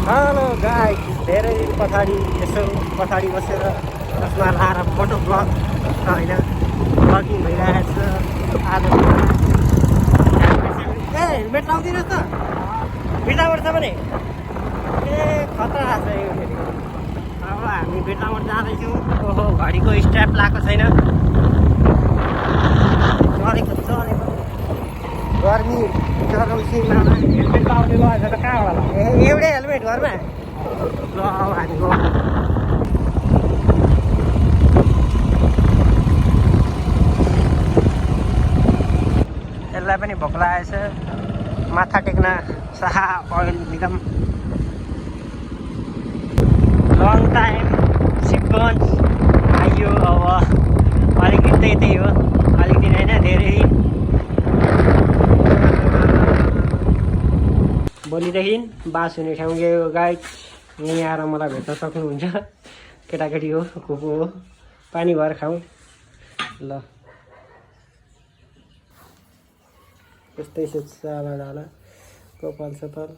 Hello guys, धेरै दिन पछाडि यसो पछाडि बसेर यसमा लाएर फोटो ब्लग होइन ब्लगिङ भइरहेको छ। आज ए हेलमेट लाउँदिनँ त बिर्तामोड छ भने ए खतरा छ यो फेरि। अब हामी बिर्तामोड जाँदैछौँ। ओहो घडीको स्ट्याप लगाएको छैन, चलेको चलेको गर्मी चलाउने सिमामा हेलमेट लाउने भएछ त कहाँबाट ल एउटै हेलमेट घरमा ल। अब हामी गयो यसलाई पनि भोक लागेछ। माथा टेक्न साहा ओइल निगम लङ टाइम सिपगन्ज आइयो। अब अलिकति त्यही हो, अलिकति होइन धेरै। भोलिदेखि बास हुने ठाउँ यो गाइड यहीँ आएर मलाई भेट्न सक्नुहुन्छ। केटाकेटी हो, को हो, पानी भएर खाउँ ल। यस्तै छ चाला कपाल सपाल।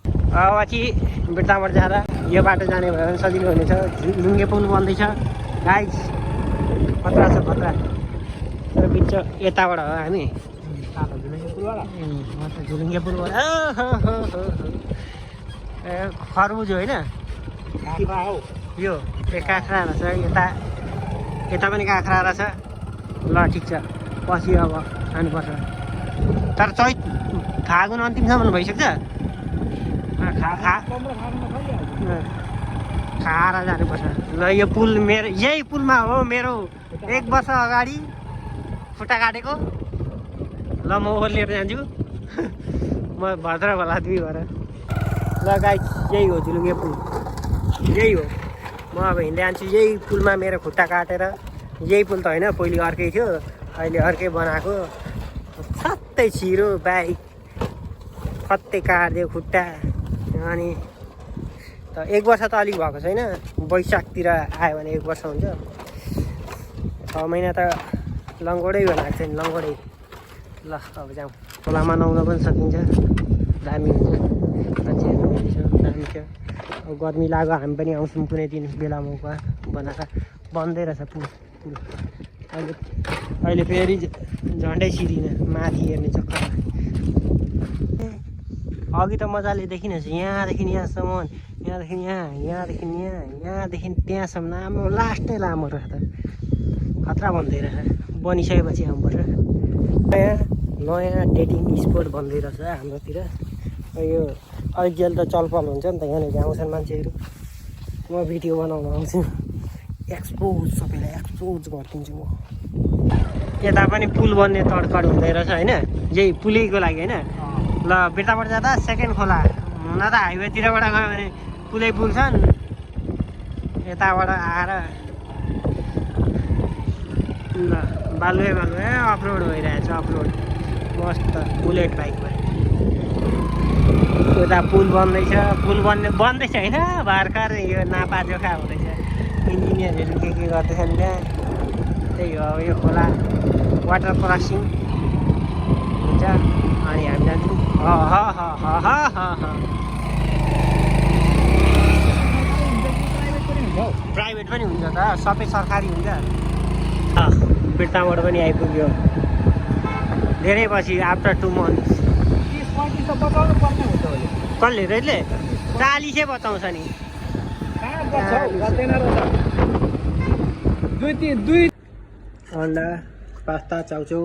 अब चाहिँ बिर्तामोड जाँदा यो बाटो जाने भयो भने सजिलो हुनेछ। लुङ्गे पुल बन्दैछ गाइड, खतरा छ खतरा। तर बिच यताबाट हो हामी झुलुङ्गे पुलबाट। खरबुज होइन यो काँक्रा रहेछ। यता पनि काँक्रा रहेछ। ल ठिक छ, पछि अब खानुपर्छ। तर चैत फागुन अन्तिमसम्म भइसक्छ। खाएर जानुपर्छ। ल यो पुल मेरो, यही पुलमा हो मेरो 1 वर्ष अगाडि खुट्टा काटेको। ल म ओर्लिएर जान्छु म भद्र भला 2 भएर। ल गाइस यही हो झुलुङ्गे पुल, यही हो। म अब हिँड्दै जान्छु यही पुलमा। मेरो खुट्टा काटेर, यही पुल त होइन पहिले अर्कै थियो, अहिले अर्कै बनाएको। सत्तै छिरो बाइक कतै काटिदियो खुट्टा। अनि त 1 वर्ष त अलिक भएको छैन। वैशाखतिर आयो भने 1 वर्ष हुन्छ। 6 महिना त लङ्गोडै बनाएको छ नि, लङ्गोडै। ल अब जाउँ। खोलामा नुहाउन पनि सकिन्छ, दामी हुन्छ। मान्छेहरू दामी छ। अब गर्मी लाग्यो हामी पनि आउँछौँ कुनै दिन बेला मौका बनाएर। बन्दै रहेछ पुल अहिले फेरि झन्डै सिरिन माथि हेर्ने चक्कर। अघि त मजाले देखिनुहोस्, यहाँदेखि यहाँसम्म, यहाँदेखि यहाँ, यहाँदेखि यहाँ, यहाँदेखि त्यहाँसम्म लामो, लास्टै लामो रहेछ त। खतरा बन्दै रहेछ। बनिसकेपछि आउनुपर्छ। नयाँ डेटिङ स्पोट भन्दै रहेछ हाम्रोतिर। यो अलिक त चलपल हुन्छ नि त, यहाँनिर आउँछन् मान्छेहरू। म भिडियो बनाउन आउँछु, एक्सपोज सबैलाई एक्सपोज गरिदिन्छु म। यता पनि पुल बन्ने तडकड हुँदै रहेछ होइन, यही पुलैको लागि होइन। ल बिर्तामोड जाँदा सेकेन्ड खोला हुन त हाइवेतिरबाट गयो भने पुलै पुग्छन्। यताबाट आएर ल बालुवे बालुवे अफरोड भइरहेछ। अफरोड मस्त बुलेट बाइकमा। उता पुल बन्दैछ, पुल बन्दैछ होइन, भर्खर यो नापाजोखा हुँदैछ। इन्जिनियरहरू के गर्दैछन् त्यहाँ। त्यही हो अब यो खोला वाटर क्रसिङ हुन्छ। अनि हामी जान्छौँ। प्राइभेट पनि हुन्छ त, सबै सरकारी हुन्छ। बिर्तामोड पनि आइपुग्यो धेरै पछि, आफ्टर 2 मन्थ्स। कसले रेटले 40 बताउँछ नि। अन्डा पास्ता चाउचाउ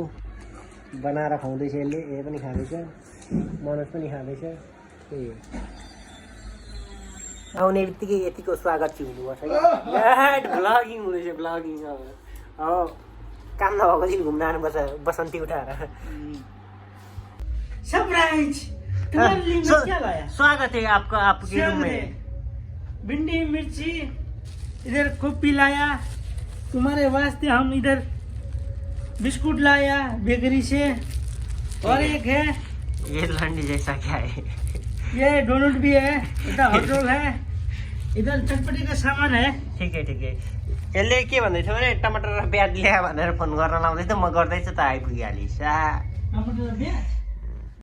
बनाएर खुवाउँदैछ यसले। ए पनि खाँदैछ, मनोज पनि खाँदैछ। त्यही हो, आउने बित्तिकै यतिको स्वागत चाहिँ हुनुपर्छ। ब्लगिङ हुँदैछ, ब्लगिङ। अब काम नभएको दिन घुम्न आउनुपर्छ बसन्ती उठाएर। सरप्राइज! तुम्हारे लिए मैं क्या लाया? स्वागत है आपका आपके रूम में। भिंडी मिर्ची इधर कॉपी लाया तुम्हारे वास्ते। हम इधर बिस्कुट लाया बेकरी से। और एक है ये लंडी जैसा क्या है? ये डोनट भी है। इधर हॉट डॉग है। इधर चटपटी का सामान है। ठिक है ठिक है। यसले के भन्दै थियो भने टमाटर र प्याज ल्याए भनेर फोन गर्न लाउँदै थियो। म गर्दैछु त आइपुगिहालिस्। टमाटर र प्याज